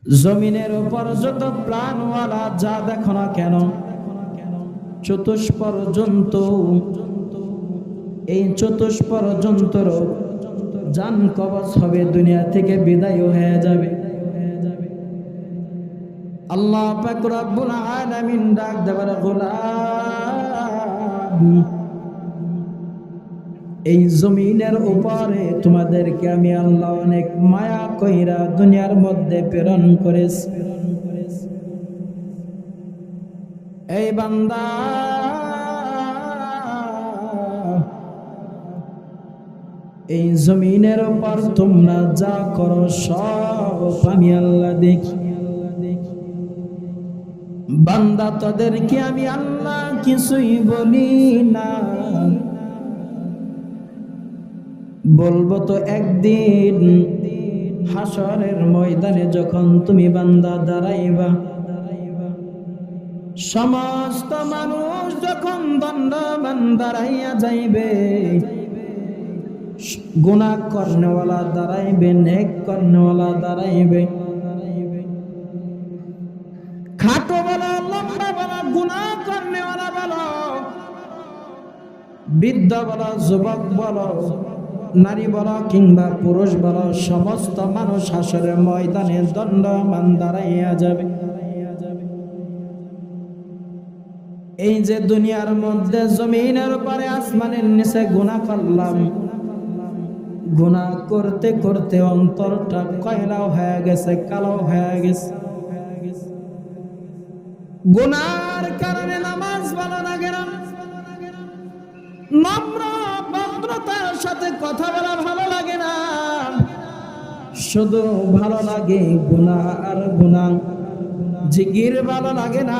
জমিনের উপর যত প্রাণওয়ালা যা দেখো না কেন, চতুষ্পর জন্তু, এই চতুষ্পর জন্তুর জান কবজ হবে, দুনিয়া থেকে বিদায় হয়ে যাবে। আল্লাহ পাক রব্বুল আলামিন ডাক দেবার গোলাম, এই জমিনের উপরে তোমাদেরকে আমি আল্লাহ অনেক মায়া কইরা দুনিয়ার মধ্যে প্রেরণ করেছি। এই বান্দা, এই জমিনের উপর তোমরা যা করো সব আমি আল্লাহ দেখি। বান্দা, তোদেরকে আমি আল্লাহ কিছুই বলি না, বলবো তো একদিন হাসরের ময়দানে যখন তুমি বান্দা দাঁড়াইবা, সমস্ত মানুষ যখন দণ্ডবান দাঁড়াইয়া যাইবে, গুনাহ করনেওয়ালা দাঁড়াইবে, নেক করনেওয়ালা দাঁড়াইবে, খাটো বলো লম্বা বলো, গুনাহ করনেওয়ালা বলো, বৃদ্ধ বলো, যুবক বলো, নারী বলো কিংবা পুরুষ বলো, সমস্ত মানুষ হাসরের ময়দানে দণ্ডবান দাঁড়াইয়া যাবে। এই যে দুনিয়ার মধ্যে জমিনের উপরে আসমানের নিচে গুনাহ করলাম, গুনাহ করতে করতে অন্তরটা কয়লাও হয়ে গেছে, কালো হয়ে গেছে। গুনাহর কারণে নামাজ ভালো লাগে না, নম্র ভদ্রতার সাথে কথা বলা ভালো লাগে না, শুধু ভালো লাগে গুনাহ আর গুনাহ। জিকির ভালো লাগে না,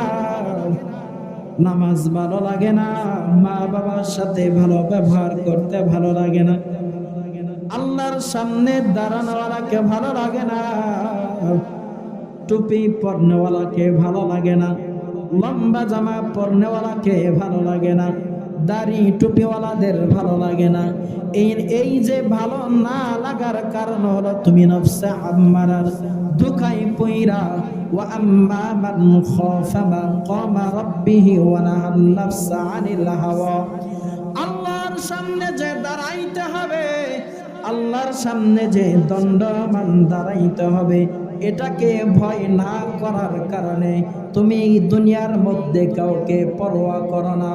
নামাজ ভালো লাগে না, মা বাবার সাথে ভালো ব্যবহার করতে ভালো লাগে না, আল্লাহর সামনে দাঁড়ানোওয়ালাকে ভালো লাগে না, টুপি পরনেওয়ালাকে ভালো লাগে না, লম্বা জামা পরনেওয়ালাকে ভালো লাগে না, দাড়ি টুপিওয়ালাদের ভালো লাগে না। এই যে ভালো না লাগার কারণ হলো তুমি নফসে আম্মারার দুখাই পইরা, ওয়া আম্মা মান খাফা মাকামা রাব্বিহি ওয়া নাহান নাফসা আনিল হাওয়া। আল্লাহর সামনে যে দাঁড়াইতে হবে, আল্লাহর সামনে যে দণ্ডমান দাঁড়াইতে হবে, এটাকে ভয় না করার কারণে তুমি দুনিয়ার মধ্যে কাউকে পরোয়া করো না,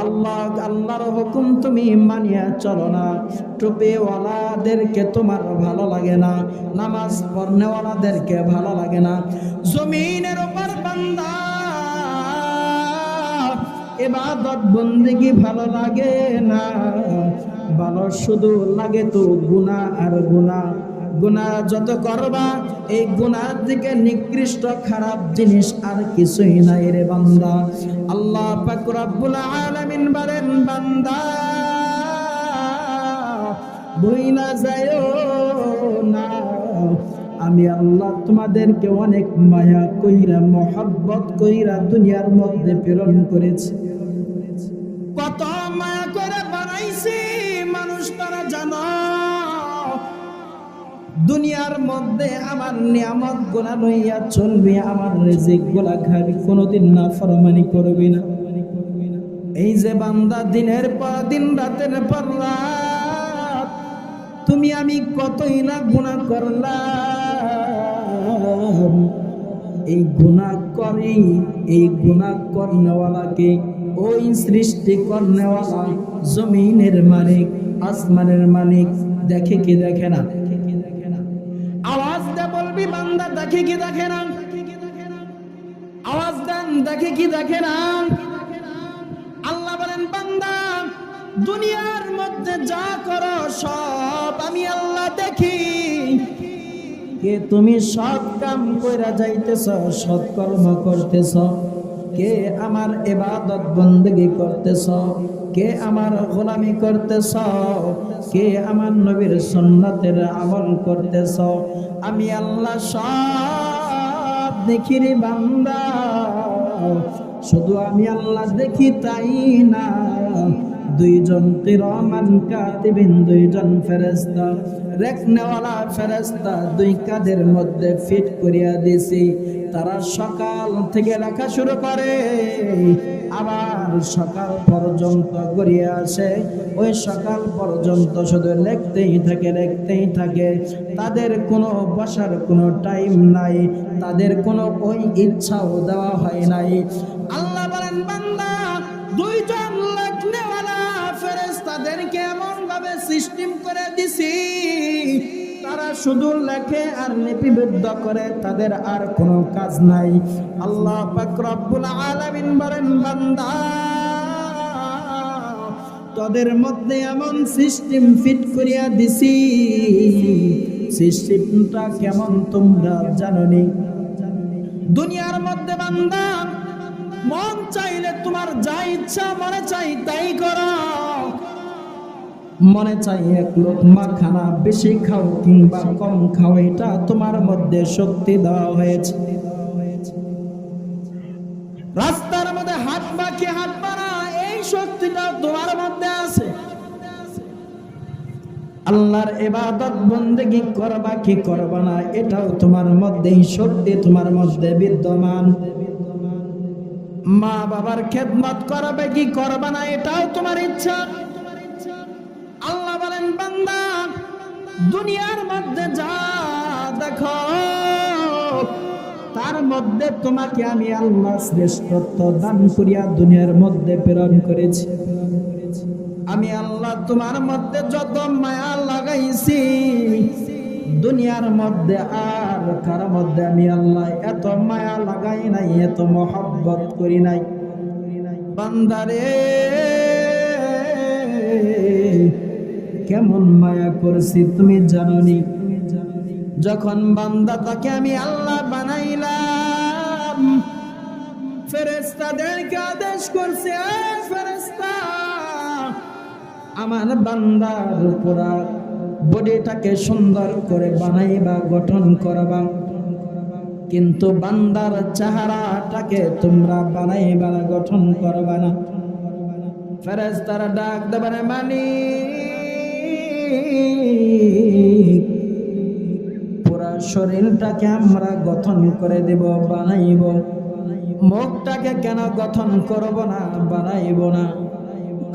আল্লাহর হুকুম তুমি মানিয়া চলো না, টুপিওয়ালাদেরকে তোমার ভালো লাগে না, নামাজ পড়নেওয়ালাদেরকে ভালো লাগে না। জমিনের উপর বান্দা ইবাদত বন্দেগী ভালো লাগে না, ভালো শুধু লাগে তো গুনাহ আর গুনাহ। গুনাহ যত করবা, এই গুনার দিকে নিকৃষ্ট খারাপ জিনিস আর কিছুই নাই রে বান্দা। আল্লাহ পাক রব্বুল আলামিন বলেন, বান্দা ভুইলা যায়ও না, আমি আল্লাহ তোমাদেরকে অনেক মায়া কইরা মহব্বত কইরা দুনিয়ার মধ্যে প্রেরণ করেছি। কত মায়া করে বানাইছি মানুষ, তারা জানো দুনিয়ার মধ্যে আমার নিয়ামত গুলা লইয়া চলবি, আমার রিজিক গুলা খাবি, কোনোদিন নাফরমানি করবি না। এই যে বান্দা দিনের পর দিন, রাতের পর রাত তুমি আমি কতই না গুনাহ করলাম, এই গুনাহ করি, এই গুনাহ করনেওয়ালাকে ওই সৃষ্টি করনেওয়ালা জমিনের মালিক, আসমানের মালিক দেখে কি দেখে না? আওয়াজ দে বলবি বান্দা, দেখে কি দেখে না? আওয়াজ দেন, দেখে কি দেখে না? আল্লাহ বলেন, বান্দা দুনিয়ার মধ্যে যা করো সব আমি আল্লাহ দেখি। কে তুমি সৎ কাম কইরা যাইতেছ, সৎকর্ম করতেছ, কে আমার ইবাদত বন্দেগী করতেছ, কে আমার গোলামি করতেছ, কে আমার নবীর সুন্নাতের আমল করতেছ, আমি আল্লাহ সব দেখি রে বান্দা। শুধু আমি আল্লাহ দেখি তাই না, দুইজন কিরামান কাতিবিন, দুইজন ফেরেশতা, রেখনেওয়ালা ফেরেশতা দুই কাঁধের মধ্যে ফিট করিয়া দিছি। তারা সকাল থেকে লেখা শুরু করে, আবার সকাল পর্যন্ত গড়িয়ে আসে। ওই সকাল পর্যন্ত শুধু লিখতেই থাকে, লিখতেই থাকে। তাদের কোনো বসার কোনো টাইম নাই, তাদের কোনো ওই ইচ্ছাও দেওয়া হয় নাই। আল্লাহ বলেন, বান্দা, দুইজন লেখনেওয়ালা ফেরেশতাদেরকে এমন ভাবে সিস্টেম করে দিছি, তারা শুধু লেখে আর লিপিবদ্ধ করে, তাদের আর কোনো কাজ নাই। আল্লাহ পাক রব্বুল আলামিন বলেন, বান্দা, তাদের মধ্যে এমন সিস্টেম ফিট করিয়া দিছি, সিস্টেমটা কেমন তোমরা জানোনি? দুনিয়ার মধ্যে বান্দা, মন চাইলে তোমার যা ইচ্ছা মনে চাই তাই করো, মনে চাই এক লোকমা খানা বেশি খাও কিংবা কম খাও, এটা তোমার মধ্যে শক্তি দেওয়া হয়েছে। রাস্তার মধ্যে হাত বাঁকিয়ে হাঁটবা না, এই শক্তিটা তোমার মধ্যে আছে। আল্লাহর ইবাদত বন্দেগী করবা কি করবা না, এটাও তোমার মধ্যে, শক্তি তোমার মধ্যে বিদ্যমান। মা বাবার খেদমত করবে কি করবা না, এটাও তোমার ইচ্ছা। আল্লাহ বলেন, বান্দা, দুনিয়ার মধ্যে যা দেখো, তার মধ্যে তোমাকে আমি আল্লাহ শ্রেষ্ঠত্ব দান করিয়া দুনিয়ার মধ্যে প্রেরণ করেছি। আমি আল্লাহ তোমার মধ্যে যত মায়া লাগাইছি, দুনিয়ার মধ্যে আর কার মধ্যে আমি আল্লাহ এত মায়া লাগাই নাই, এত মহব্বত করি নাই। বান্দারে, কেমন মায়া করছি তুমি জানোনি? যখন বান্দা তাকে আমি আল্লাহ বানাইলাম, ফেরেশতাদেরকে আদেশ করছে, ফেরেশতা, আমার বান্দার পুরা বডিটাকে সুন্দর করে বানাইবা, গঠন করবা, কিন্তু বান্দার চেহারাটাকে তোমরা বানাইবা না, গঠন করবা না। ফেরেশতারা ডাক দেবে, মালিক, পুরা শরীরটাকে আমরা গঠন করে দেব, বানাইব, মুখটাকে কেন গঠন করব না, বানাইব না?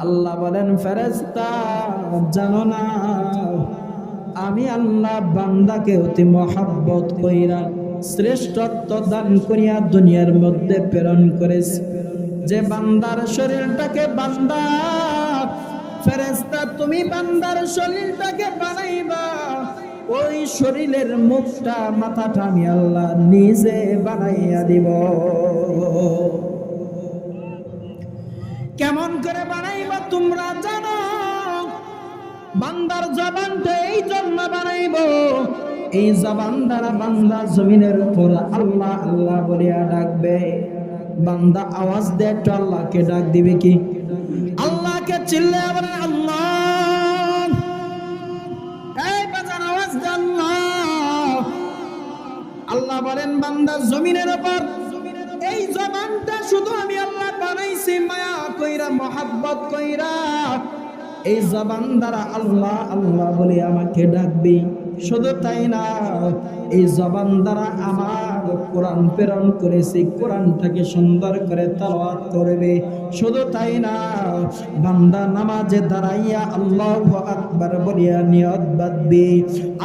আল্লাহ বলেন, ফেরেশতা, জানো না আমি আল্লাহ বান্দাকে অতি মহব্বত কইরা শ্রেষ্ঠত্ব দান করিয়া দুনিয়ার মধ্যে প্রেরণ করেছি। যে বান্দার শরীরটাকে বান্দা, ফেরেশতা তুমি বান্দার শরীরটাকে বানাইবা, ওই শরীরের মুখটা মাথাটা আমি আল্লাহ নিজে বানাইয়া দিব। কেমন করে বানাইবা তোমরা জানো? বান্দার জবানটা এই জন্য বানাইব, এই জবান দ্বারা বান্দা জমিনের উপর আল্লাহ আল্লাহ বলিয়া ডাকবে। বান্দা আওয়াজ দেয় তো আল্লাহকে ডাক দিবে কি? আল্লাহকে চিল্লে বলে আল্লাহ, এই বাজার আওয়াজ দে আল্লাহ। আল্লাহ বলেন, বান্দা জমিনের উপর এই জবানটা শুধু আমি আল্লাহ বানাইছি মায়া কইরা, মহব্বত কইরা, এই জবান দ্বারা আল্লাহ আল্লাহ বলে আমাকে ডাকবি। শুধু তাই না, এই জবান দ্বারা আমার কোরআন প্রেরণ করেছি, কোরআনটাকে সুন্দর করে তেলাওয়াত করবে। শুধু তাই না, বান্দা নামাজে দাঁড়াইয়া আল্লাহু আকবার বলিয়া নিয়ত বাঁধবে,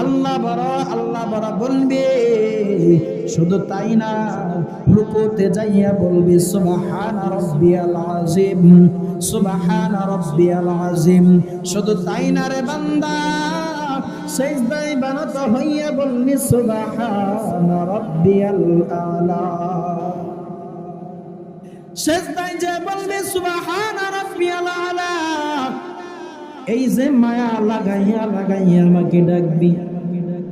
আল্লাহ বড় বলবে। শুধু তাই না, রুকুতে যাইয়া বলবি সুবহানা রাব্বিয়াল আযীম, সুবহানা রাব্বিয়াল আযীম। শুধু তাই না রে বান্দা, সিজদায় বানত হইয়া বলবি সুবহানা রাব্বিয়াল আলা। সিজদায় যে বলবি সুবহানা রাব্বিয়াল আলা, এই যে মায়া লাগাইয়া লাগাইয়া আমাকে ডাকবি,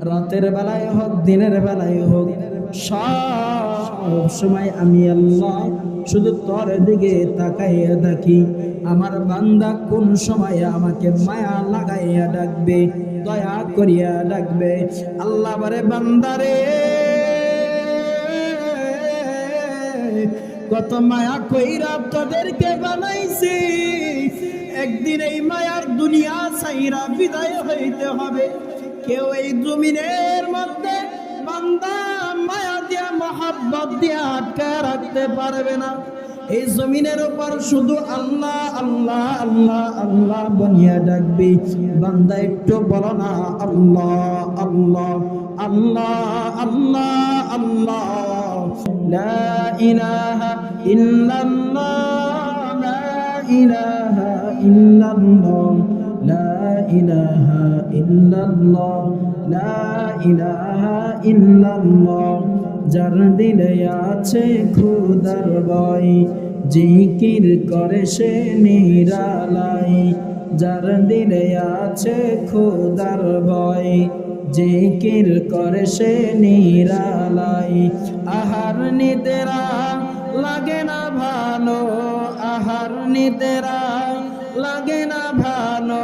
রাতের বেলায় হোক দিনের বেলায় হোক, সব সময় আমি আল্লাহ শুধু তোর দিকে তাকাইয়া থাকি। আমার বান্দা কোন সময় আমাকে মায়া লাগাইয়া ডাকবে, দয়া করিয়া ডাকবে। আল্লাহ বলে, বান্দারে কত মায়া কইরা তোদেরকে বানাইছি, একদিন এই মায়ার দুনিয়া ছাইরা বিদায় হইতে হবে। কেউ এই জমিনের মধ্যে বান্দা মায়া দিয়া মহব্বত দিয়া আটকে রাখতে পারবে না। এই জমিনের উপর শুধু আল্লাহ আল্লাহ আল্লাহ আল্লাহ বনিয়া ডাকবি। বান্দা একটু বলো না আল্লাহ আল্লাহ আল্লাহ আল্লাহ আল্লাহ। লা ইলাহা ইল্লাল্লাহ লা ইলাহা ইল্লাল্লাহ লা ইলাহা ইল্লাল্লাহ লা ইলাহা ইল্লাল্লাহ। যার দিলে আছে খোদার ভয়, জিকির করে সে নিরালাই। যার দিলে আছে খোদার ভয়, জিকির করে সে নিরালাই। আহার নিদেরা লাগে না ভালো, আহার নিদেরা লাগে না ভালো,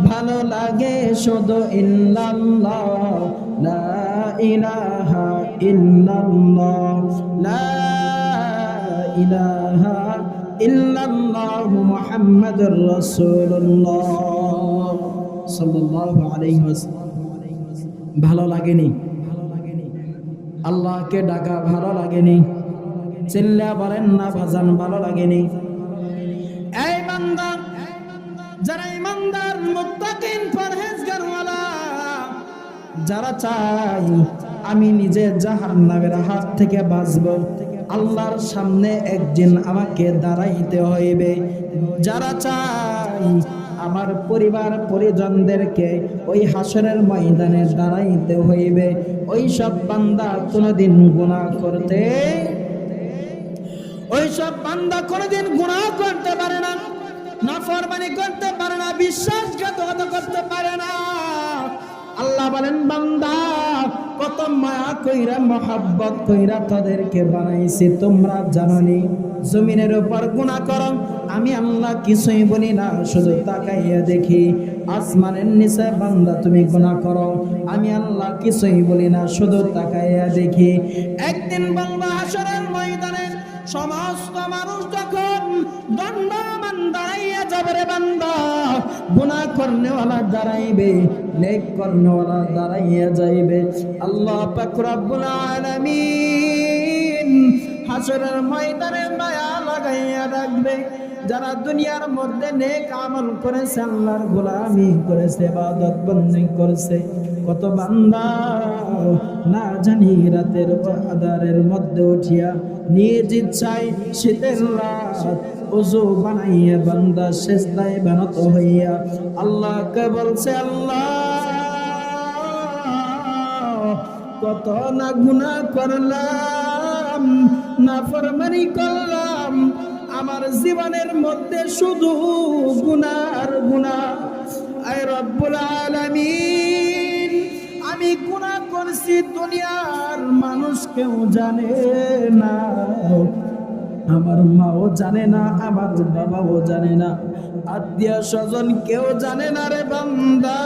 ভালো লাগে শুধু ইল্লাল্লাহ লা ইলাহা ইল্লাল্লাহ লা ইলাহা ইল্লাল্লাহ মুহাম্মাদুর রাসূলুল্লাহ সাল্লাল্লাহু আলাইহি ওয়াসাল্লাম। ভালো লাগেনি? আল্লাহকে ডাকা ভালো লাগেনি? চিল্লা বলেন না ভাজান ভালো লাগেনি? এই বান্দা, যারা ইমানদার মুত্তাকিন পরহেজগারওয়ালা, যারা চাই আমি নিজে জাহান্নামের হাত থেকে বাঁচব, আল্লাহর সামনে একদিন আমাকে দাঁড়াইতে হইবে, যারা চাই আমার পরিবার পরিজনদেরকে ওই হাসরের ময়দানে দাঁড়াইতে হইবে, ওই সব বান্দা কোনোদিন গুনাহ করতে, ওই সব বান্দা কোনোদিন গুনাহ করতে পারে না, নাফরমানি করতে পারে না, বিশ্বাসঘাতকতা করতে পারে না। আল্লাহ বলেন বান্দা কত মায়া কইরা মহব্বত কইরা তাদেরকে বানাইছি তোমরা জানোনি? জমিনের উপর গুনাহ করো, আমি আল্লাহ কিছুই বলি না, শুধু তাকাইয়া দেখি। আসমানের নিচে বান্দা তুমি গুনাহ করো, আমি আল্লাহ কিছুই বলি না, শুধু তাকাইয়া দেখি। একদিন বান্দা হাসরের ময়দানে সমস্ত মানুষ যখন দণ্ডমান দাঁড়াইয়া যাবে রে বান্দা, গুনাহ করনেওয়ালা দাঁড়াইবে, নেক করনেওয়ালা দাঁড়াইয়া যাইবে। আল্লাহ পাক রব্বুল আলামিন হাসরের ময়দানে মায়া লাগাইয়া রাখবে। যারা দুনিয়ার মধ্যে নেক আমল করেছে, আল্লাহর গোলামি করেছে, ইবাদত বন্দেগি করেছে, কত বান্দা না জানি রাতের আধারের মধ্যে উঠিয়া নিজ ইচ্ছায় শীতের রাত ওযু বানাইয়া বান্দা সিজদায় বানত হইয়া আল্লাহকে বলছে, আল্লাহ কত না গুনাহ করলাম, নাফরমানি করলাম, আমার জীবনের মধ্যে শুধু গুনাহ আর গুনাহ। আয় রব্বুল আলামিন, আমি গুনাহ করছি দুনিয়ার মানুষ কেউ জানে না, আমার মাও জানে না, আমার বাবাও জানে না, আত্মীয় স্বজন কেউ জানে না রে বান্দা।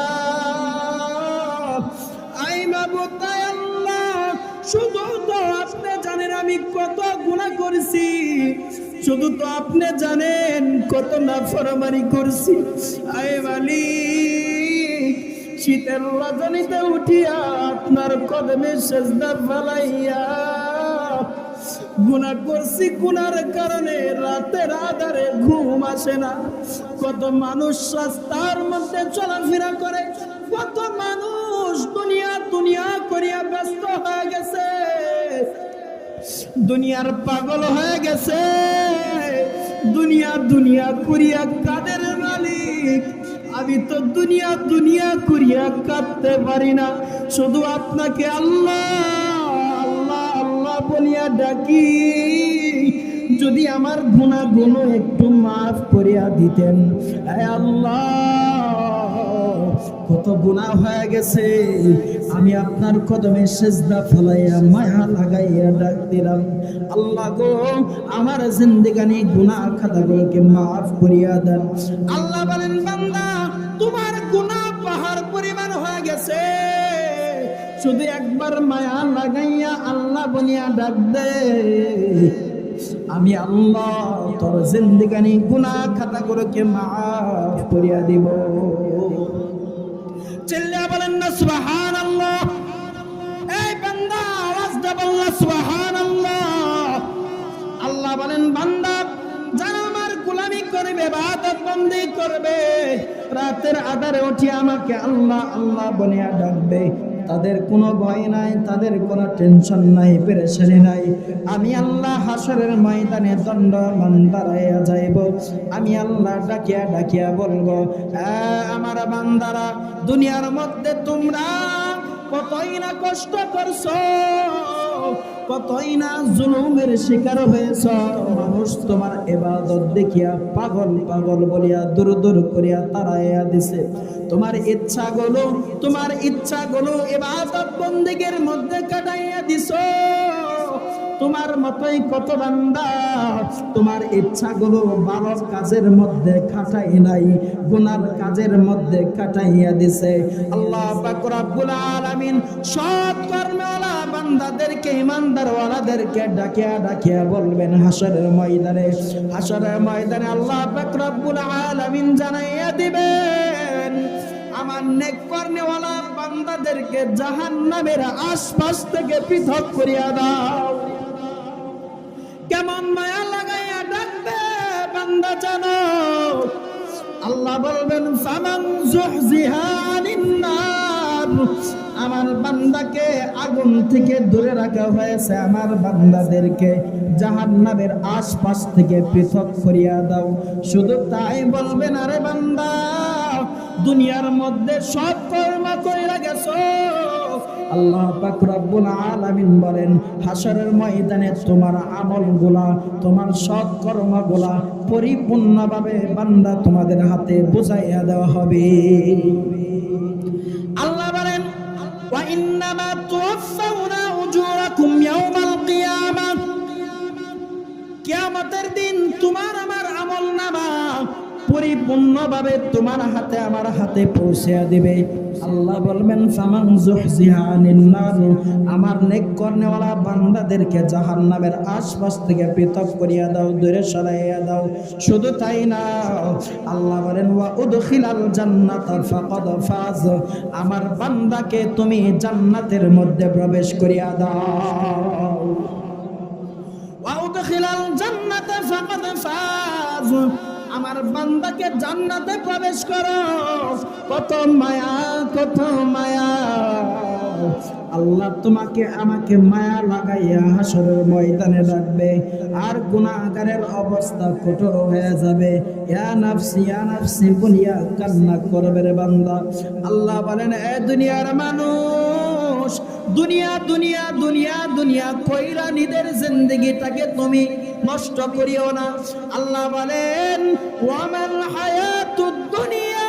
আই মাবুদ আল্লাহ, শুধু তো আপনি জানেন আমি কত গুনাহ করেছি, শুধু তো আপনি জানেন কত নাফরমানি করছি। আয় মালিক, শীতের রজনীতে উঠিয়া আপনার কদমে সেজদা ফেলাইয়া গুনাহ করছি, গুনার কারণে রাতের আধারে ঘুম আসে না। কত মানুষ রাস্তার মধ্যে চলাফেরা করে, কত মানুষ দুনিয়া দুনিয়া করিয়া ব্যস্ত হয়ে গেছে, দুনিয়ার পাগল হয়ে গেছে, দুনিয়া দুনিয়া করিয়া কাদের মালিক। আমি তো দুনিয়া দুনিয়া করিয়া কাঁদতে পারি না, শুধু আপনাকে আল্লাহ আল্লাহ আল্লাহ বলিয়া ডাকি। যদি আমার গুনাহগুলো একটু মাফ করিয়া দিতেন। হে আল্লাহ, কত গুনাহ হয়ে গেছে, আমি আপনার কদমে সিজদা ফলাইয়া মায়া লাগাইয়া ডাক দিলাম, আল্লাহ গো আমার জিন্দেগানি গুনাহ খাতাগুলোকে মাফ করিয়া দেন। আল্লাহ বলেন, বান্দা তোমার গুনাহ পাহাড় পরিমাণ হয়ে গেছে, শুধু একবার মায়া লাগাইয়া আল্লাহ বলিয়া ডাক দে। আমি আল্লাহ তোর জিন্দেগানি গুনাহ খাতাগুলোকে মাফ করিয়া দিব। চিল্লা বলেন না সুবহানাল্লাহ। এই বান্দা আওয়াজ দে বল সুবহানাল্লাহ। আল্লাহ বলেন বান্দা যারা আমার গোলামি করবে, ইবাদত বন্দি করবে, রাতের আধারে উঠে আমাকে আল্লাহ আল্লাহ বলে ডাকবে, তাদের কোনো ভয় নাই, তাদের কোনো টেনশন নাই, পেরেশানি নাই। আমি আল্লাহ হাসরের ময়দানে দণ্ডমান দাঁড়াইয়া যাইব। আমি আল্লাহ ডাকিয়া ডাকিয়া বলবো, আমার বান্দারা, দুনিয়ার মধ্যে তোমরা কতই না কষ্ট করছো, কতই না জুলুমের শিকার হয়েছ। মানুষ তোমার ইবাদত দেখিয়া পাগল পাগল বলিয়া দূর দূর করিয়া তাড়াইয়া দিছে। তোমার ইচ্ছাগুলো ইবাদত বন্দেগীর মধ্যে কাটাইয়া দিছো। তোমার মতোই কত বান্দা তোমার ইচ্ছাগুলো ভালো কাজের মধ্যে খাটাই নাই, গুনার কাজের মধ্যে কাটাইয়া দিছে। আল্লাহ পাক রব্বুল আলামিন সৎ কর্মওয়ালা বান্দাদেরকে, ইমানদারওয়ালাদেরকে ডাকিয়া ডাকিয়া বলবেন হাসরের ময়দানে, আল্লাহ পাক রব্বুল আলামিন জানাইয়া দিবেন, আমার নেক কর্মওয়ালা বান্দাদেরকে জাহান্নামের আশপাশ থেকে পৃথক করিয়া দাও। কেমন মায়া লাগাইয়া ডাকবে বান্দা জানো? আল্লাহ বলবেন ফামান যুহজিহা আনিন নার, আমার বান্দাকে আগুন থেকে দূরে রাখা হয়েছে, আমার বান্দাদেরকে জাহান্নামের আশপাশ থেকে পৃথক করিয়া দাও। শুধু তাই বলবেন, আরে বান্দা দুনিয়ার মধ্যে সৎ কর্ম কইরা গেছো। আল্লাহ পাক রব্বুল আলামিন বলেন হাসরের ময়দানে তোমার আমলগুলা, তোমার সৎ কর্মগুলা পরিপূর্ণভাবে বান্দা তোমাদের হাতে বুঝাইয়া দেওয়া হবে। আল্লাহ বলেন ওয়া ইন্নামা তুওয়াফাউনা উজুরাকুম ইয়াওমাল কিয়ামাহ, কিয়ামতের দিন তোমার আমার আমলনামা পরিপূর্ণভাবে তোমার হাতে আমার হাতে পৌঁছে দিবে। আল্লাহ বলবেন ফামান যুহজিহা আনিন নার, আমার নেক কর্মওয়ালা বান্দাদেরকে জাহান্নামের আশপাশ থেকে পৃথক করিয়া দাও, দূরে সরাইয়া দাও। শুধু তাই না, আল্লাহ বলেন ওয়া উদখিলাল জান্নাতা ফাকাদ ফাজ, আমার বান্দাকে তুমি জান্নাতের মধ্যে প্রবেশ করিয়া দাও। ওয়া উদখিলাল জান্নাতা ফাকাদ ফাজ, আমার বান্দাকে জান্নাতে প্রবেশ করো। কত মায়া, কত মায়া। আল্লাহ তোমাকে আমাকে মায়া লাগাইয়া হাসরের ময়দানে রাখবে, আর গুনাহগারের অবস্থা কঠোর হয়ে যাবে। ইয়া নাফসি বলিয়া কান্না করবে রে বান্দা। আল্লাহ বলেন এ দুনিয়ার মানুষ, দুনিয়া দুনিয়া দুনিয়া দুনিয়া কইরা নিজের জিন্দেগিটাকে তুমি নষ্ট করিও না। আল্লাহ বলেন ওয়ামাল হায়াতুদ দুনিয়া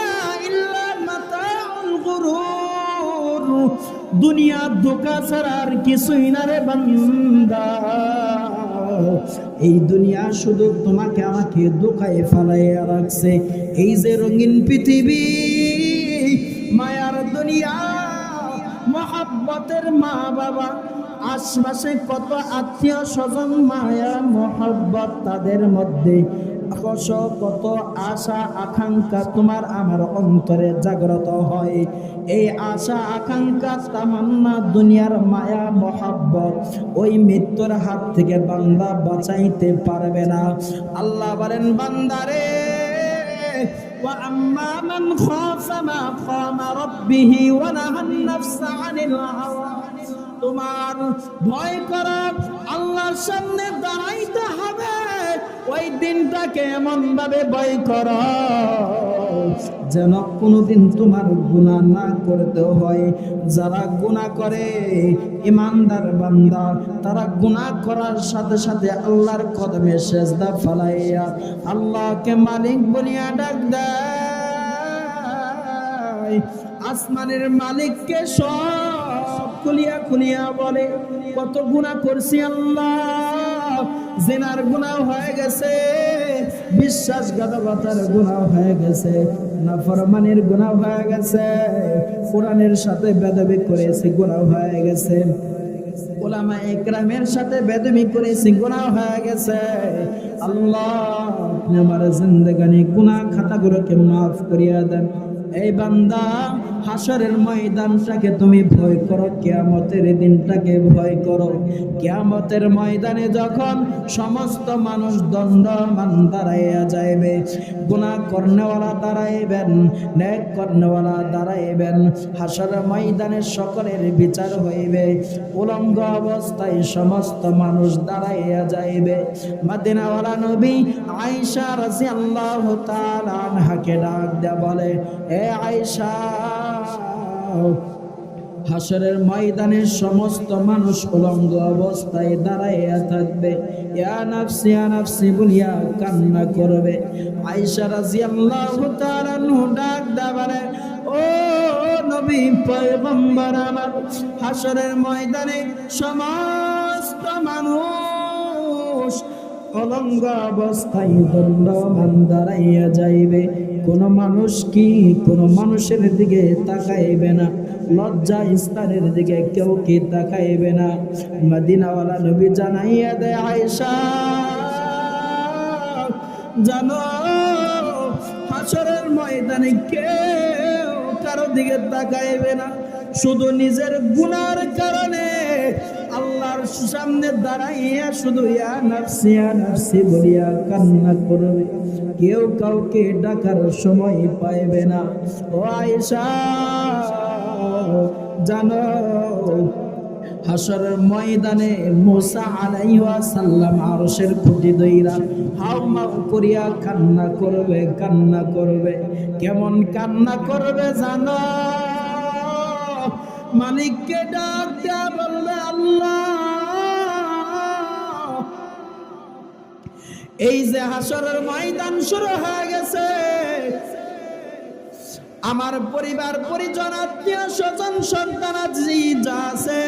ইল্লা মাতাউল গুরুর, দুনিয়া ধোঁকা ছাড়া আর কিছুই না রে বান্দা। এই দুনিয়া শুধু তোমাকে আমাকে ধোঁকায় ফেলাইয়া রাখছে। এই যে রঙিন পৃথিবী, মায়ার দুনিয়া, মহব্বতের মা বাবা, আশপাশে কত আত্মীয় স্বজন, মায়া মহব্বত, তাদের মধ্যে কত আশা আকাঙ্ক্ষা তোমার আমার অন্তরে জাগ্রত হয়। এই আশা আকাঙ্ক্ষা তামান্না দুনিয়ার মায়া মহব্বত ওই মৃত্যুর হাত থেকে বান্দা বাঁচাইতে পারবে না। আল্লাহ বলেন বান্দারে ওয়া আম্মা মান খাফা মাকামা রাব্বিহি ওয়া নাহান নাফসা আনিল হাওয়া, তোমার ভয় করো, আল্লাহর সামনে দাঁড়াইতে হবে। ওই দিনটাকে এমন ভাবে ভয় করো যেন কোনোদিন তোমার গুনাহ না করতে হয়। যারা গুনাহ করে ইমানদার বান্দা, তারা গুনাহ করার সাথে সাথে আল্লাহর কদমে সেজদা ফলাইয়া আল্লাহকে মালিক বলিয়া ডাক দেয়। আসমানের মালিককে সব খুলিয়া খুলিয়া বলে কত গুনাহ করছি আল্লাহ, জিনার গুনাহ হয়ে গেছে, বিশ্বাসঘাতকতার গুনাহ হয়ে গেছে, নাফরমানির গুনাহ হয়ে গেছে, কোরআনের সাথে বেয়াদবি করেছি গুনাহ হয়ে গেছে। উলামা ইকরামের সাথে বেদবি করেছি, গুনাহ হয়ে গেছে। আল্লাহ আপনি আমার জিন্দেগানি গুনাহ খাতাগুলোকে মাফ করিয়া দেন। এই বান্দা, হাসরের ময়দানটাকে তুমি ভয় করো, কিয়ামতের দিনটাকে ভয় করো। কিয়ামতের ময়দানে যখন সমস্ত মানুষ দণ্ডমান দাঁড়াইয়া যাইবে, গুনাহ করনেওয়ালা দাঁড়াইবেন, নেক করনেওয়ালা দাঁড়াইবেন, হাসরের ময়দানে সকলের বিচার হইবে। উলঙ্গ অবস্থায় সমস্ত মানুষ দাঁড়াইয়া যাইবে। মদিনাওয়ালা নবী আয়েশা রাদিয়াল্লাহু তাআলা আনহাকে ডাক দেয়া বলে, এ আয়েশা, হাসরের ময়দানে সমস্ত মানুষ উলঙ্গ অবস্থায় দাঁড়াইয়া থাকবে, ইয়া নাফসি ইয়া নাফসি বলিয়া কান্না করবে। আয়েশা রাদিয়াল্লাহু তাআলা আনহা ডাক দেয়া বলে, ও নবী পয়গম্বর আমার, হাসরের ময়দানে সমস্ত মানুষ অলঙ্গ অবস্থায় দণ্ডমান দাঁড়াইয়া যাইবে। কোন মানুষ কি কোন মানুষের দিকে তাকাইবে না, লজ্জা স্থানের দিকে কেউ কি তাকাইবে না। মদিনাওয়ালা নবী জানাইয়া দেয়, আয়েশা জানো, হাসরের ময়দানে কেউ কারো দিকে তাকাইবে না, শুধু নিজের গুনার কারণে আল্লাহর সামনে দাঁড়াইয়া শুধু ইয়া নাফসি বলিয়া কান্না করবে। কেউ কাউকে ডাকার সময় পাইবে না। ও আয়েশা জানো, হাসরের ময়দানে মুসা আলাইহিস সালাম আরশের খুঁটি ধইরা হাউমাউ করিয়া কান্না করবে, কান্না করবে। কেমন কান্না করবে জানো? মালিককে ডাক দেয়া বলবে, আল্লাহ, এই যে হাসরের ময়দান শুরু হয়ে গেছে, আমার পরিবার পরিজন আত্মীয় স্বজন সন্তানাদি যা আছে,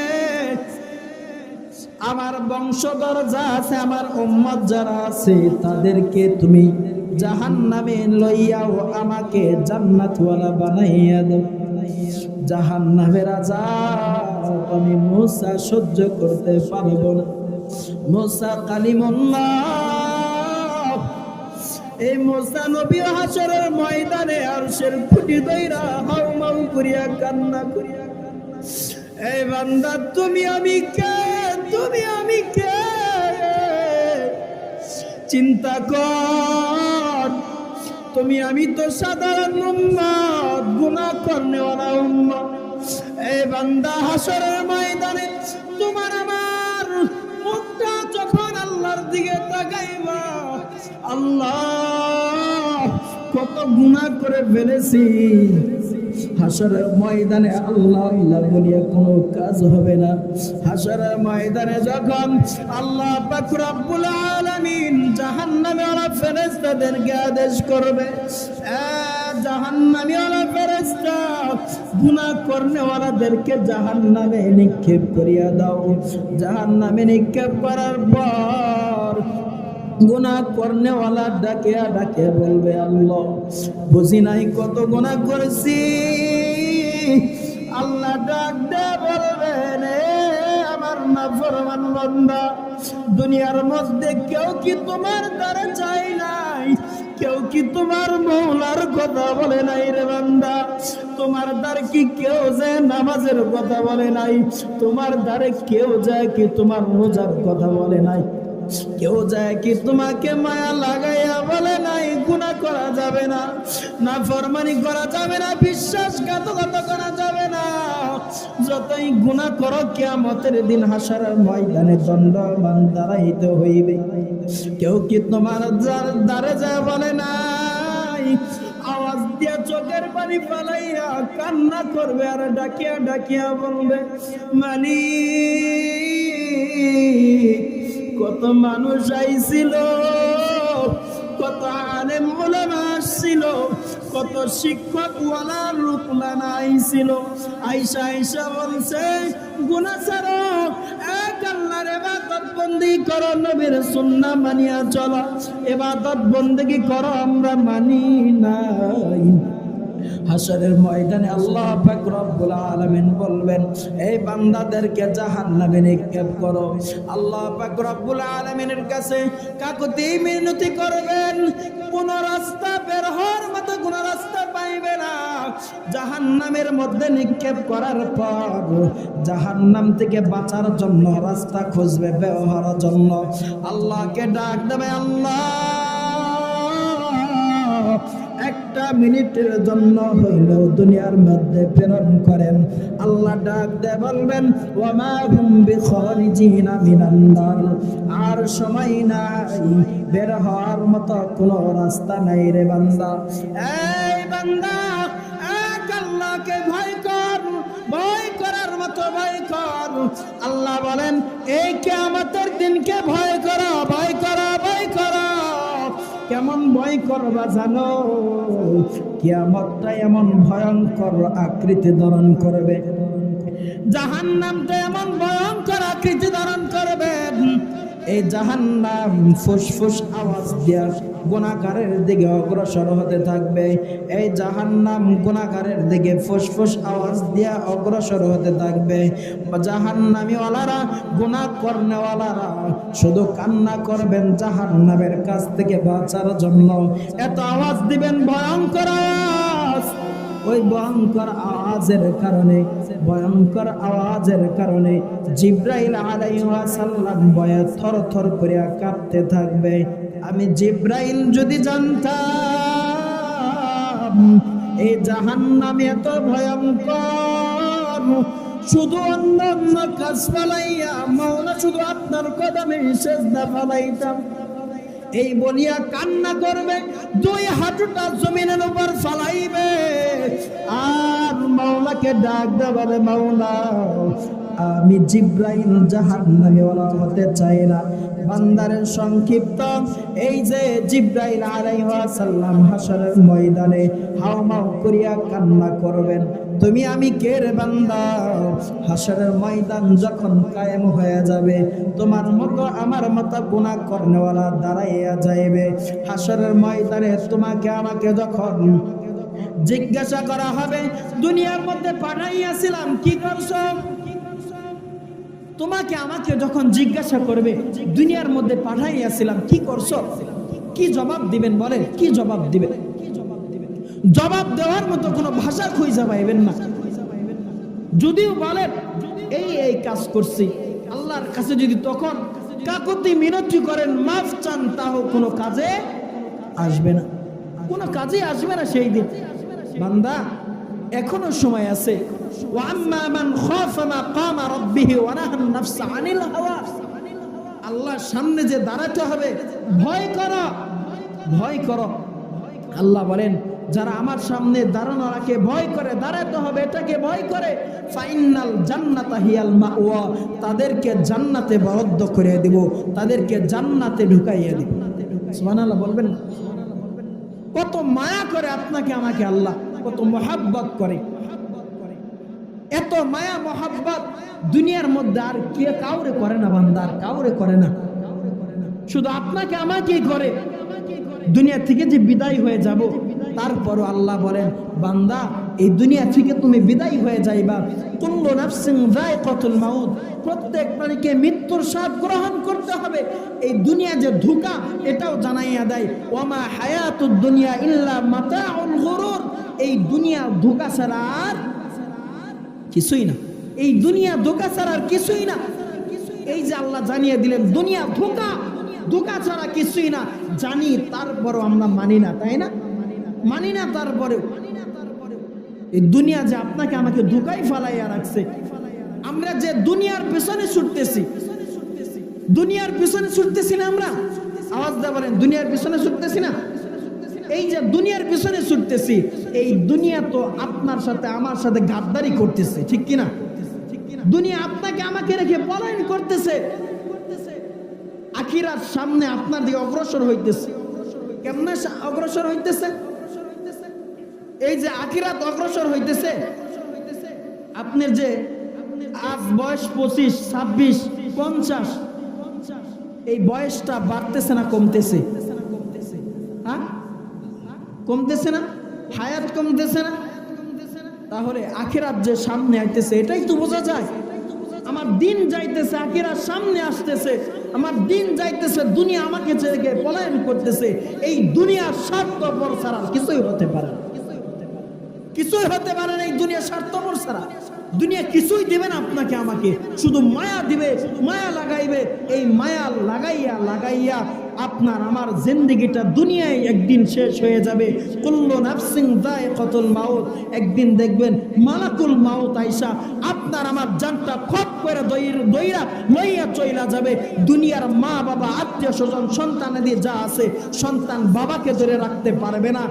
আমার বংশধর যা আছে, আমার উম্মত যারা আছে, তাদেরকে তুমি জাহান্নামে লইয়াও আমাকে জান্নাতওয়ালা বানাইয়া দাও। জাহান্নামের আযাব আমি মুসা সহ্য করতে পারবো না। মুসা কালিমুল্লাহ, এই মুসা নবী হাসরের ময়দানে আরশের খুঁটি ধইরা হাউমাউ করিয়া কান্না করিয়া, এই বান্দা তুমি আমি কে, তুমি আমি কে, চিন্তা কর। তুমি আমি তো সাধারণ উম্মত, গুনাহ করনেওয়ালা উম্মত। এই বান্দা হাসরের ময়দানে তোমার আমার মুখটা যখন আল্লাহর দিকে তাকাইবা, আল্লাহ কত গুনাহ করে ফেলেছি, হাসরের ময়দানে আল্লাহ আল্লাহ বলিয়া কোনো কাজ হবে না। হাসরের ময়দানে যখন আল্লাহ পাক রব্বুল আলামিন জাহান্নামীওয়ালা ফেরেশতাদেরকে আদেশ করবে, জাহান্নামীওয়ালা ফেরেশতা গুনাহ করনেওয়ালাদেরকে জাহান্নামে নিক্ষেপ করিয়া দাও। জাহান্নামে নিক্ষেপ করার পর গুনাহ করনেওয়ালা ডাকিয়া ডাকিয়া বলবে, আল্লাহ বুঝি নাই কত গুনাহ করেছি। আল্লাহ ডাক দে বলবেন, আমার নাফরমান বান্দা, দুনিয়ার মধ্যে কেউ কি তোমার দ্বারা চাই নাই? কেউ কি তোমার মওলার কথা বলে নাই রে বান্দা? তোমার দ্বারে কি কেউ যে নামাজের কথা বলে নাই? তোমার দ্বারে কেউ যায় কি তোমার রোজার কথা বলে নাই? কেউ যায় কি তোমাকে মায়া লাগাইয়া বলে নাই গুনাহ করা যাবে না, নাফরমানি করা যাবে না, বিশ্বাসঘাতকতা করা যাবে না? যতই গুনাহ করো কিয়ামতের দিন হাসরের ময়দানে দণ্ডমান দাঁড়াইতে হইবে। কেউ কি তোমার দ্বারে যায় বলে নাই? আওয়াজ দিয়া চোখের পানি ফালাইয়া কান্না করবে আর ডাকিয়া ডাকিয়া বলবে, মালিক কত মানুষ আইছিল, কত আলেম ওলামা আসছিল, কত শিক্ষক ওয়ালা লোকলানা আইছিল। আইসা আইসা বলছে, গুনাহ ছাড়ো, এক আল্লাহর ইবাদত বন্দি করো, নবীর সুন্নাহ মানিয়া চলো। ইবাদত বন্দেগি করো, আমরা মানি নাই। হাসরের ময়দানে আল্লাহ পাক রব্বুল আলামিন বলবেন, এই বান্দাদেরকে জাহান্নামে নিক্ষেপ করো। আল্লাহ পাক রব্বুল আলামিনের কাছে কাকুতি মিনতি করবেন, কোন রাস্তা বের হওয়ার মতো কোন রাস্তা পাইবে না। জাহান্নামের মধ্যে নিক্ষেপ করার পর জাহান্নাম থেকে বাঁচার জন্য রাস্তা খুঁজবে বের হওয়ার জন্য। আল্লাহকে ডাক দেবে, আল্লাহ একটা মিনিটের জন্য হইলেও দুনিয়ার মধ্যে প্রেরণ করেন। আল্লাহ ডাক দিয়ে বলবেন, ওয়ামা হুম বিখারিজিনা মিনান নার, আর সময় নাই, বের হওয়ার মতো কোনো রাস্তা নাই রে বান্দা। এই বান্দা, এক আল্লাহকে ভয় কর, ভয় করার মতো ভয় কর। আল্লাহ বলেন, এই কিয়ামতের দিনকে ভয় করো, ভয় করো, ভয় করো। কেমন ভয় করবা জানো? কিয়ামতটা এমন ভয়ঙ্কর আকৃতি ধারণ করবে, জাহান্নামটা এমন ভয়ঙ্কর আকৃতি ধারণ করবে। এই জাহান্নাম ফুসফুস আওয়াজ দিয়া গুনাহগারের দিকে অগ্রসর হতে থাকবে। এই জাহান্নাম গুনাহগারের দিকে ফুসফুস আওয়াজ দিয়া অগ্রসর হতে থাকবে। জাহান্নামীওয়ালারা, গুনাহ করনেওয়ালারা শুধু কান্না করবেন জাহান্নামের কাছ থেকে বাঁচার জন্য। এত আওয়াজ দিবেন, ভয়ঙ্কর আওয়াজ। ওই ভয়ঙ্কর আওয়াজের কারণে, ভয়ঙ্কর আওয়াজের কারণে জিব্রাইল আলাইহিস সালাম ভয়ে থরথর করে কাঁপতে থাকবে। আমি জিব্রাইল যদি জানতাম এই জাহান্নাম এত ভয়ঙ্কর, শুধু অন্য অন্য কাজ ফালাইয়া মাওলা শুধু আপনার কদমে সিজদা ফালাইতাম। এই বলিয়া কান্না করবে, দুই হাঁটুটা জমিনের উপর ফালাইবে আর মাওলাকে ডাক দেবে, মাওলা আমি জিব্রাইল জাহান্নামীওয়ালা হতে চাই না। বান্দারের সংক্ষিপ্ত এই যে জিব্রাইল আলাইহিস সালাম হাসরের ময়দানে হাওমাও করিয়া কান্না করবেন, তুমি আমি কে রে বান্দা? হাসরের ময়দান যখন কায়েম হয়ে যাবে, তোমার মতো আমার মতো গুনাহ করনেওয়ালা দাঁড়াইয়া যাইবে। হাসরের ময়দানে তোমাকে আমাকে যখন জিজ্ঞাসা করা হবে, দুনিয়ার মধ্যে পাঠাইয়াছিলাম কি করছো? তোমাকে আমাকে যখন জিজ্ঞাসা করবে, দুনিয়ার মধ্যে পাঠাইয়াছিলাম কি করছো, কি জবাব দিবেন বলেন? কি জবাব দিবেন? জবাব দেওয়ার মতো কোনো ভাষা খুঁজে পাইবেন না। যদিও বলেন এই এই কাজ করছি, আল্লাহর কাছে যদি তখন কাকুতি মিনতি করেন, মাফ চান, তাও কোনো কাজে আসবে না, কোনো কাজে আসবে না সেই দিন। বান্দা এখনো সময় আছে। ওয়াম্মা মান খাফা মাকামা রাব্বিহি ওয়া নাহা নাফসা আনিল হাওয়া, আল্লাহর সামনে যে দাঁড়াতে হবে, ভয় করো, ভয় করো। আল্লাহ বলেন, যারা আমার সামনে দাঁড়ানোকে ভয় করে, দাঁড়াতে হবে এটাকে ভয় করে, ফাইনাল জান্নাতা হিয়াল মাওয়া, তাদেরকে জান্নাতে বরাদ্দ করে দেব, তাদেরকে জান্নাতে ঢুকাইয়া দেব। সুবহানাল্লাহ বলবেন। কত মায়া করে আপনাকে আমাকে আল্লাহ, কত মহাব্বত করে। এত মায়া মহাব্বত দুনিয়ার মধ্যে আর কে কাউরে করে না বান্দা, আর কাউরে করে না, শুধু আপনাকে আমাকেই করে। দুনিয়া থেকে যে বিদায় হয়ে যাব, তারপরও আল্লাহ বলেন, বান্দা এই দুনিয়া থেকে তুমি বিদায় হয়ে যাইবা, কুল্লু নাফসিন যায়কাতুল মাউত, প্রত্যেক প্রাণীকে মৃত্যুর স্বাদ গ্রহণ করতে হবে। এই দুনিয়া যে ধোঁকা, এটাও জানাইয়া দেয়, ওয়ামা হায়াতুদ দুনিয়া ইল্লা মাতাউল গুরুর, এই দুনিয়া ধোঁকা ছাড়া আর কিছুই না, এই দুনিয়া ধোঁকা ছাড়া আর কিছুই না। এই যে আল্লাহ জানিয়ে দিলেন দুনিয়া ধোঁকা, ধোঁকা ছাড়া কিছুই না, জানি তারপরও আমরা মানি না, তাই না? মানি না, তারপরেও এই দুনিয়া যে আপনাকে আমাকে ধোঁকায় ফালাইয়া রাখছে। আমরা যে দুনিয়ার পেছনে ছুটতেছি, দুনিয়ার পেছনে ছুটতেছি না আমরা? আওয়াজ দিয়ে বলেন, দুনিয়ার পেছনে ছুটতেছি না? এই যে দুনিয়ার পিছনে ছুটতেছি, এই দুনিয়া তো আপনার সাথে আমার সাথে গাদ্দারি করতেছে, ঠিক কিনা? দুনিয়া আপনাকে আমাকে রেখে পলায়ন করতেছে, আখিরাত সামনে আপনার দিকে অগ্রসর হইতেছে। কেমনে অগ্রসর হইতেছে? এই যে আখিরাত অগ্রসর হইতেছে, আপনার যে আজ বয়স 25, 26, 50, এই বয়সটা বাড়তেছে না কমতেছে? হ্যাঁ, কমতেছে না? হায়াত কমতেছে না? তাহলে আখিরাত যে সামনে আইতেছে এটাই তো বোঝা যায়। আমার দিন যাইতেছে, আখিরাত সামনে আসতেছে, আমার দিন যাইতেছে, দুনিয়া আমাকে ছেড়ে পলায়ন করতেছে। এই দুনিয়ার স্বার্থপর ছাড়া কিছুই হতে পারে না, কিছুই হতে পারে না এই দুনিয়ার স্বার্থপর ছাড়া। দুনিয়া কিছুই দিবে না আপনাকে আমাকে, শুধু মায়া দিবে, মায়া লাগাইবে। এই মায়া লাগাইয়া লাগাইয়া আপনার আমার জিন্দেগিটা দুনিয়ায় একদিন শেষ হয়ে যাবে। কুল্লু নাফসিন যায়কাতুল মাউত, একদিন দেখবেন মালাকুল মাউত আইসা আপনার আমার জানটা খপ করে দইরা লইয়া চইলা যাবে। দুনিয়ার মা বাবা আত্মীয় স্বজন সন্তানাদি যা আছে, সন্তান বাবাকে ধরে রাখতে পারবে না,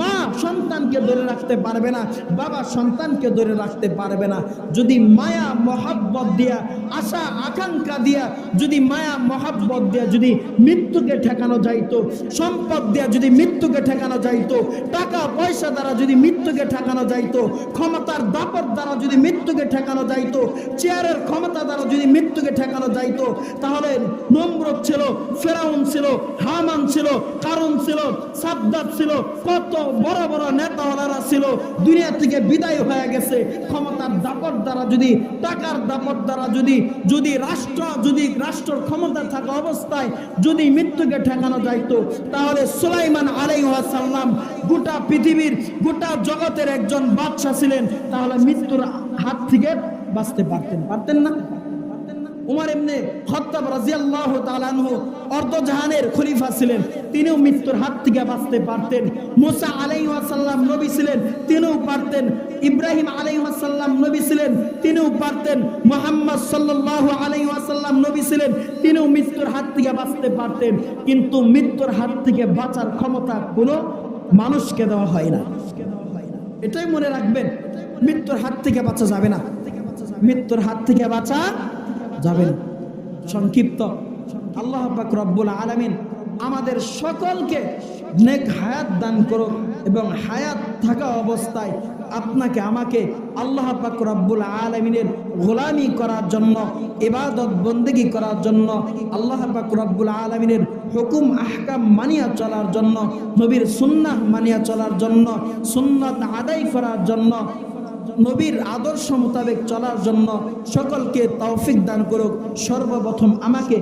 মা সন্তানকে ধরে রাখতে পারবে না, বাবা সন্তানকে ধরে রাখতে পারবে না। যদি মায়া মহাব্বত দিয়া, আশা আকাঙ্ক্ষা দিয়া, যদি মায়া মহাব্বত দিয়া যদি মৃত্যুকে ঠেকানো যাইতো, সম্পদ দিয়া যদি মৃত্যুকে ঠেকানো যাইতো, টাকা পয়সা দ্বারা যদি মৃত্যুকে ঠেকানো যাইতো, ক্ষমতার দাপট দ্বারা যদি মৃত্যুকে ঠেকানো যাইতো, চেয়ারের ক্ষমতা দ্বারা যদি মৃত্যুকে ঠেকানো যাইতো, তাহলে নমরুদ ছিল, ফেরাউন ছিল, হামান ছিল, কারুন ছিল, সাদ্দাত ছিল, কত বড় বড় নেতাওয়ালারা ছিল, দুনিয়া থেকে বিদায় হয়ে গেছে। ক্ষমতার দাপট দ্বারা যদি, টাকার দাপট দ্বারা যদি রাষ্ট্রের ক্ষমতা থাকা অবস্থায় যদি মৃত্যুকে ঠেকানো যাইতো, তাহলে সুলাইমান আলাইহিস সালাম গোটা পৃথিবীর, গোটা জগতের একজন বাদশা ছিলেন, তাহলে মৃত্যুর হাত থেকে বাঁচতে পারতেন না? উমর ইবনে খাত্তাব রাদিয়াল্লাহু তাআলা আনহু অর্ধজাহানের খলিফা ছিলেন, তিনিও মৃত্যুর হাত থেকে বাঁচতে পারতেন। মুসা আলাইহিস সালাম নবী ছিলেন, তিনিও পারতেন। ইব্রাহিম আলাইহিস সালাম নবী ছিলেন, তিনিও পারতেন। মুহাম্মদ সাল্লাল্লাহু আলাইহি ওয়াসাল্লাম নবী ছিলেন, তিনিও মৃত্যুর হাত থেকে বাঁচতে পারতেন। কিন্তু মৃত্যুর হাত থেকে বাঁচার ক্ষমতা কোনো মানুষকে দেওয়া হয় না। এটাই মনে রাখবেন, মৃত্যুর হাত থেকে বাঁচা যাবে না, মৃত্যুর হাত থেকে বাঁচা যাবে না। সংক্ষিপ্ত, আল্লাহ পাক রব্বুল আলামিন আমাদের সকলকে নেক হায়াত দান করুক এবং হায়াত থাকা অবস্থায় আপনাকে আমাকে আল্লাহ পাক রব্বুল আলামিনের গোলামি করার জন্য, ইবাদত বন্দেগী করার জন্য, আল্লাহ পাক রব্বুল আলামিনের হুকুম আহকাম মানিয়া চলার জন্য, নবীর সুন্নাহ মানিয়া চলার জন্য, সুন্নাত আদায় করার জন্য, নবীর আদর্শ মোতাবেক চলার জন্য সকলকে তৌফিক দান করুক। সর্বপ্রথম আমাকে